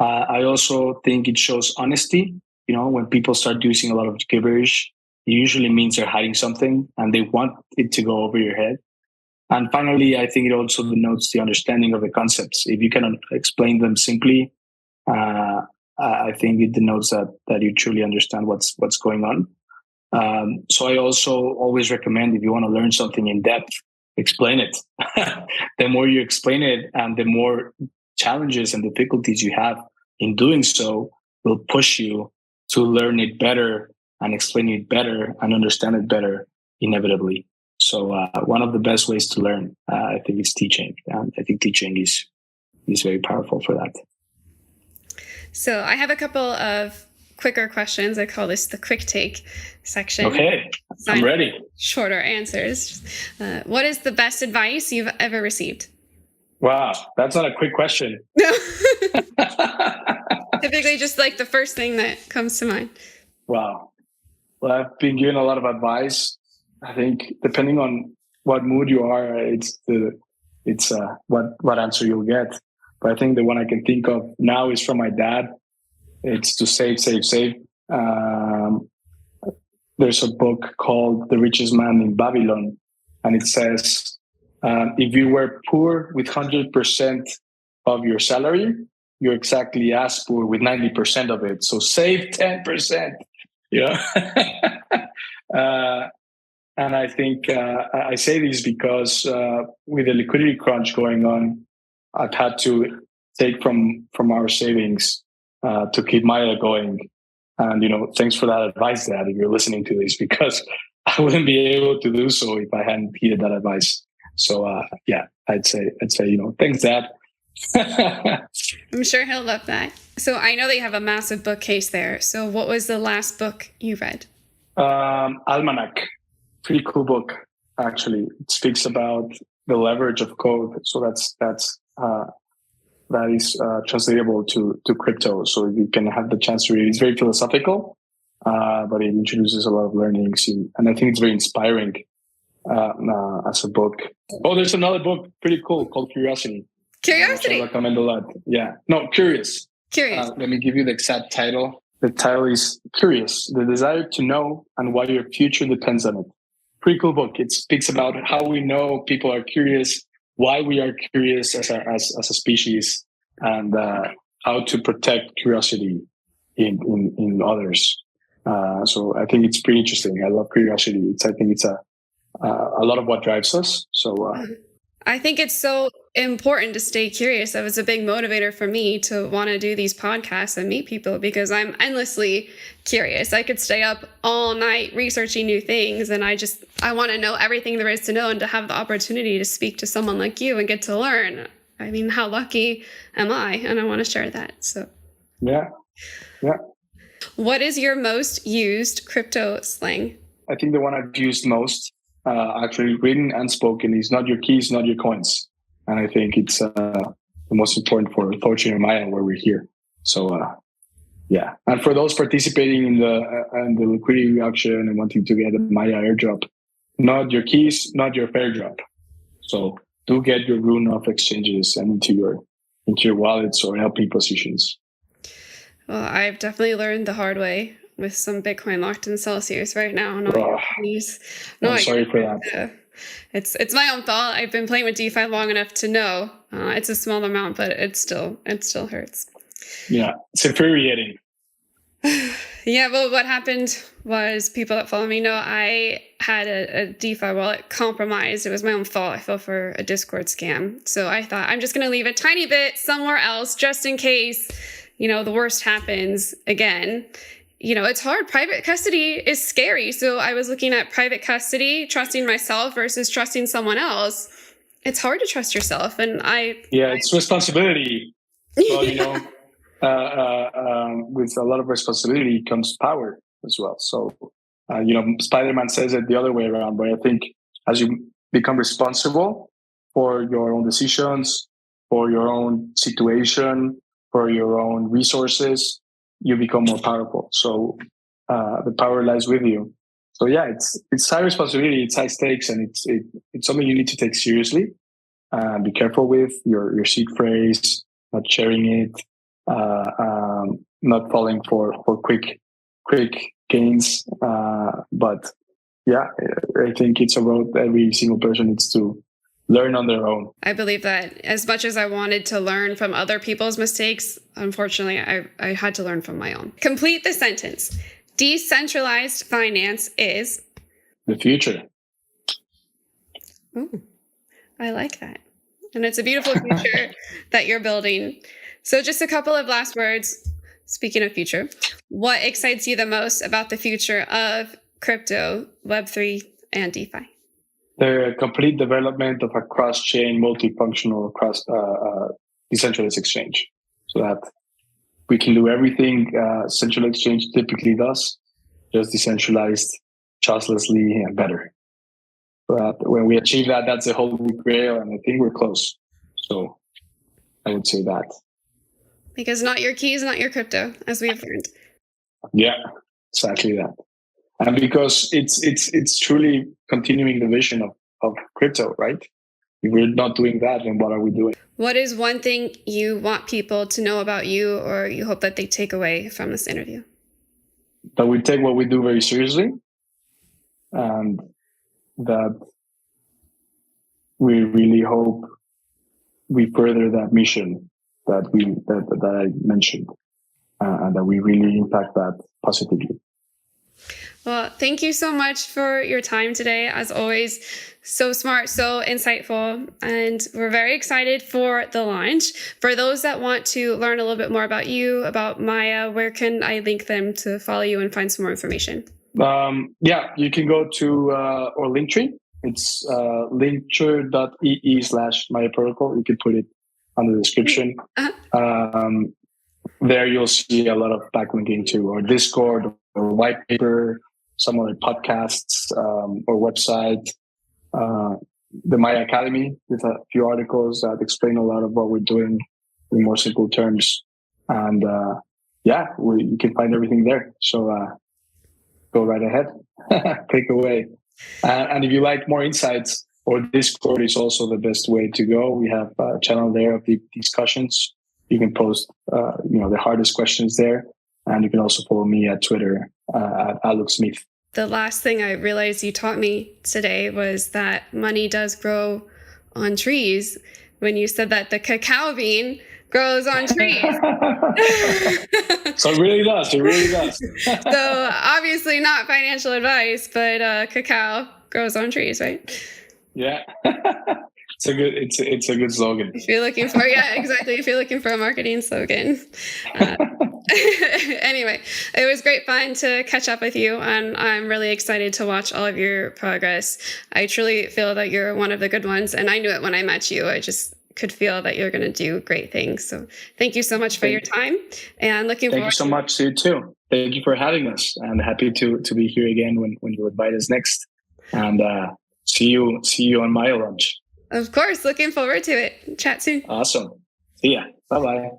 I also think it shows honesty. When people start using a lot of gibberish, it usually means they're hiding something and they want it to go over your head. And finally, I think it also denotes the understanding of the concepts. If you can explain them simply, I think it denotes that you truly understand what's going on. So I also always recommend, if you want to learn something in depth, explain it. The more you explain it, and the more challenges and difficulties you have in doing so, will push you to learn it better and explain it better and understand it better inevitably. So one of the best ways to learn, I think, is teaching. And I think teaching is very powerful for that. So I have a couple of quicker questions. I call this the quick take section. Okay, I'm ready. Shorter answers. What is the best advice you've ever received? Wow, that's not a quick question. No. Typically just like the first thing that comes to mind. Wow. Well, I've been given a lot of advice. I think depending on what mood you are, it's what answer you'll get. But I think the one I can think of now is from my dad. It's to save. There's a book called The Richest Man in Babylon, and it says, if you were poor with 100% of your salary, you're exactly as poor with 90% of it. So save 10%. Yeah. And I think I say this because with the liquidity crunch going on, I've had to take from our savings to keep Maya going. And, thanks for that advice, Dad, if you're listening to this, because I wouldn't be able to do so if I hadn't heeded that advice. So, I'd say, thanks, Dad. I'm sure he'll love that. So I know that you have a massive bookcase there. So what was the last book you read? Almanac. Pretty cool book, actually. It speaks about the leverage of code. So that is translatable to crypto. So you can have the chance to read it. It's very philosophical, but it introduces a lot of learnings. And I think it's very inspiring as a book. Oh, there's another book, pretty cool, called Curiosity. Curiosity? I recommend a lot. Yeah. No, Curious. Curious. Let me give you the exact title. The title is Curious, the desire to know and why your future depends on it. Pretty cool book. It speaks about how we know people are curious, why we are curious as a species, and how to protect curiosity in others. So I think it's pretty interesting. I love curiosity. I think it's a lot of what drives us. So I think it's so important to stay curious. That was a big motivator for me to want to do these podcasts and meet people, because I'm endlessly curious. I could stay up all night researching new things, and I want to know everything there is to know, and to have the opportunity to speak to someone like you and get to learn. I mean, how lucky am I? And I want to share that. So yeah. What is your most used crypto slang? I think the one I've used most, actually written and spoken, is not your keys, not your coins. And I think it's the most important for Thorchain and Mayan, where we're here. So, yeah. And for those participating in the liquidity auction and wanting to get a Maya airdrop, not your keys, not your fair drop. So do get your rune off exchanges and into your wallets or LP positions. Well, I've definitely learned the hard way with some Bitcoin locked in Celsius right now. I'm sorry for that. It's my own fault. I've been playing with DeFi long enough to know it's a small amount, but it still hurts. Yeah, it's infuriating. Yeah, well, what happened was, people that follow me know I had a DeFi wallet compromised. It was my own fault. I fell for a Discord scam. So I thought, I'm just going to leave a tiny bit somewhere else just in case, the worst happens again. It's hard. Private custody is scary. So I was looking at private custody, trusting myself versus trusting someone else. It's hard to trust yourself. And it's responsibility. Well, with a lot of responsibility comes power as well. So, Spider-Man says it the other way around, but I think as you become responsible for your own decisions, for your own situation, for your own resources, you become more powerful. So the power lies with you. So yeah, it's high responsibility, it's high stakes, and it's something you need to take seriously. Be careful with your seed phrase, not sharing it, not falling for quick gains. But yeah, I think it's a road every single person needs to learn on their own. I believe that as much as I wanted to learn from other people's mistakes, unfortunately, I had to learn from my own. Complete the sentence. Decentralized finance is the future. Ooh, I like that. And it's a beautiful future that you're building. So just a couple of last words. speaking of future, what excites you the most about the future of crypto, Web3, and DeFi? The complete development of a cross-chain, multifunctional, decentralized exchange, so that we can do everything central exchange typically does, just decentralized, trustlessly, and better. But when we achieve that, that's a holy grail, and I think we're close. So I would say that. Because not your keys, not your crypto, as we have learned. Yeah, exactly that. And because it's truly continuing the vision of crypto, right? If we're not doing that, then what are we doing? What is one thing you want people to know about you, or you hope that they take away from this interview? That we take what we do very seriously, and that we really hope we further that mission that I mentioned, and that we really impact that positively. Well, thank you so much for your time today. As always, so smart, so insightful, and we're very excited for the launch. For those that want to learn a little bit more about you, about Maya, where can I link them to follow you and find some more information? You can go to our Linktree. It's linktree.ee/Maya protocol. You can put it on the description. There you'll see a lot of backlinking to our Discord or white paper, some other podcasts, or website. The Maya Academy with a few articles that explain a lot of what we're doing in more simple terms. And you can find everything there. So go right ahead, take away. And if you like more insights, or Discord is also the best way to go. We have a channel there of the discussions. You can post, the hardest questions there. And you can also follow me at Twitter at Aaluxx. The last thing I realized you taught me today was that money does grow on trees. When you said that the cacao bean grows on trees. So it really does. It really does. So obviously not financial advice, but cacao grows on trees, right? Yeah. It's a good slogan. If you're looking for, exactly. If you're looking for a marketing slogan. Anyway, it was great fun to catch up with you, and I'm really excited to watch all of your progress. I truly feel that you're one of the good ones, and I knew it when I met you. I just could feel that you're going to do great things. So thank you so much for your time, and looking forward. Thank you so much to you too. Thank you for having us, and happy to be here again when you invite us next. And see you on my launch. Of course, looking forward to it. Chat soon. Awesome. See ya. Bye-bye.